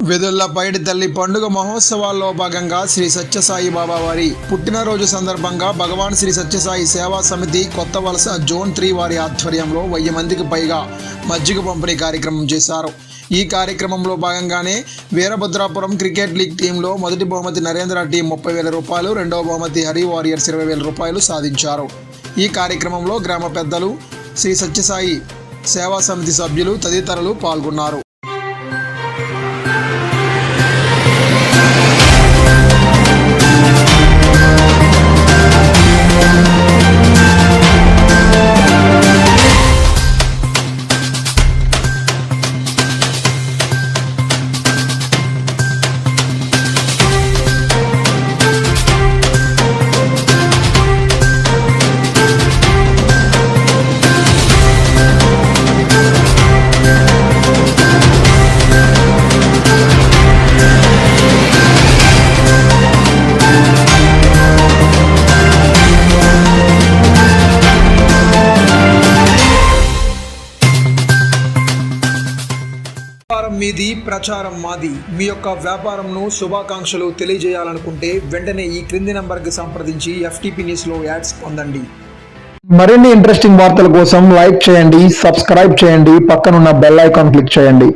వెదుళ్ల పైడి తల్లి పండుగ మహోత్సవాల్లో భాగంగా శ్రీ సత్యసాయి బాబా వారి పుట్టినరోజు సందర్భంగా భగవాన్ శ్రీ సత్యసాయి సేవా సమితి కొత్త వలస జోన్ 3 వారి ఆధ్వర్యంలో 1000 మందికి పైగా మజ్జిగ పంపిణీ కార్యక్రమం చేశారు. ఈ కార్యక్రమంలో భాగంగానే వీరభద్రాపురం క్రికెట్ లీగ్ టీంలో మొదటి బహుమతి నరేంద్ర టీం 30,000 రూపాయలు, రెండవ బహుమతి హరి వారియర్స్ 20,000 రూపాయలు సాధించారు. ఈ కార్యక్రమంలో గ్రామ పెద్దలు, శ్రీ సత్యసాయి సేవా సమితి సభ్యులు తదితరులు పాల్గొన్నారు. వ్యాపారం మీది, ప్రచారం మాది. మీ యొక్క వ్యాపారంను శుభాకాంక్షలు తెలియజేయాలనుకుంటే వెంటనే ఈ క్రింది నంబర్కి సంప్రదించి FTP న్యూస్లో యాడ్స్ పొందండి. మరిన్ని ఇంట్రెస్టింగ్ వార్తల కోసం లైక్ చేయండి, సబ్స్క్రైబ్ చేయండి, పక్కనున్న బెల్ ఐకాన్ క్లిక్ చేయండి.